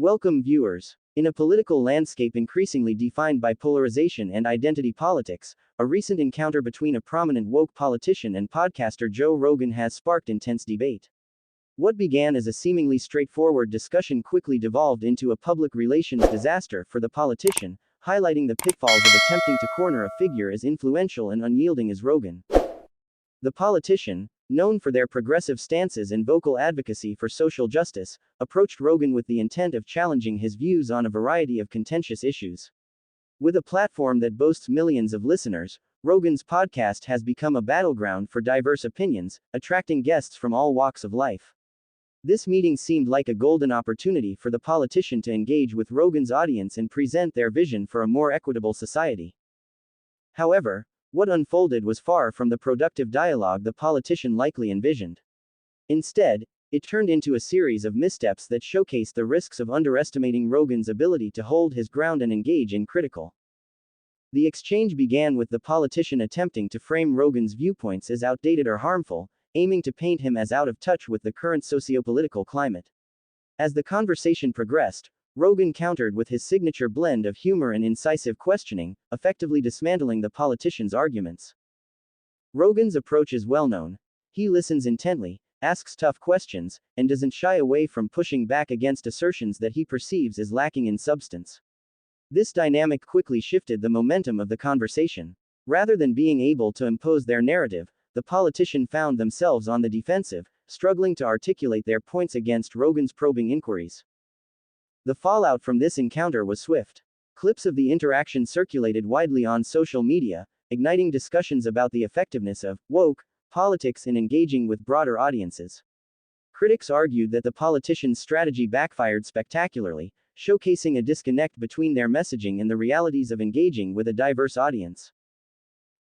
Welcome, viewers. In a political landscape increasingly defined by polarization and identity politics, a recent encounter between a prominent woke politician and podcaster Joe Rogan has sparked intense debate. What began as a seemingly straightforward discussion quickly devolved into a public relations disaster for the politician, highlighting the pitfalls of attempting to corner a figure as influential and unyielding as Rogan. The politician, known for their progressive stances and vocal advocacy for social justice, approached Rogan with the intent of challenging his views on a variety of contentious issues. With a platform that boasts millions of listeners, Rogan's podcast has become a battleground for diverse opinions, attracting guests from all walks of life. This meeting seemed like a golden opportunity for the politician to engage with Rogan's audience and present their vision for a more equitable society. However, what unfolded was far from the productive dialogue the politician likely envisioned. Instead, it turned into a series of missteps that showcased the risks of underestimating Rogan's ability to hold his ground and engage in critical. The exchange began with the politician attempting to frame Rogan's viewpoints as outdated or harmful, aiming to paint him as out of touch with the current socio-political climate. As the conversation progressed, Rogan countered with his signature blend of humor and incisive questioning, effectively dismantling the politician's arguments. Rogan's approach is well known. He listens intently, asks tough questions, and doesn't shy away from pushing back against assertions that he perceives as lacking in substance. This dynamic quickly shifted the momentum of the conversation. Rather than being able to impose their narrative, the politician found themselves on the defensive, struggling to articulate their points against Rogan's probing inquiries. The fallout from this encounter was swift. Clips of the interaction circulated widely on social media, igniting discussions about the effectiveness of woke politics in engaging with broader audiences. Critics argued that the politician's strategy backfired spectacularly, showcasing a disconnect between their messaging and the realities of engaging with a diverse audience.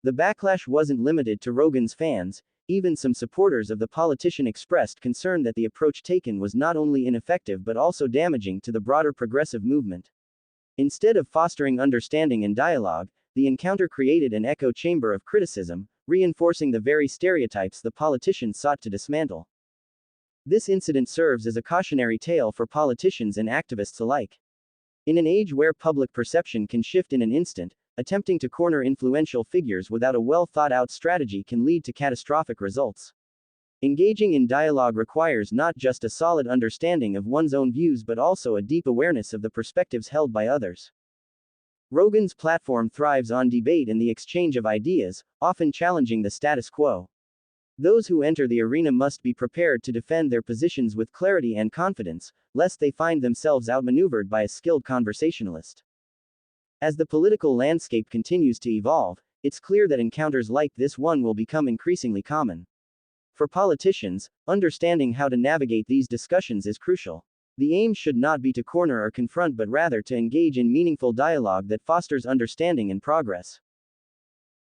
The backlash wasn't limited to Rogan's fans. Even some supporters of the politician expressed concern that the approach taken was not only ineffective but also damaging to the broader progressive movement. Instead of fostering understanding and dialogue, the encounter created an echo chamber of criticism, reinforcing the very stereotypes the politician sought to dismantle. This incident serves as a cautionary tale for politicians and activists alike. In an age where public perception can shift in an instant, attempting to corner influential figures without a well-thought-out strategy can lead to catastrophic results. Engaging in dialogue requires not just a solid understanding of one's own views but also a deep awareness of the perspectives held by others. Rogan's platform thrives on debate and the exchange of ideas, often challenging the status quo. Those who enter the arena must be prepared to defend their positions with clarity and confidence, lest they find themselves outmaneuvered by a skilled conversationalist. As the political landscape continues to evolve, it's clear that encounters like this one will become increasingly common. For politicians, understanding how to navigate these discussions is crucial. The aim should not be to corner or confront but rather to engage in meaningful dialogue that fosters understanding and progress.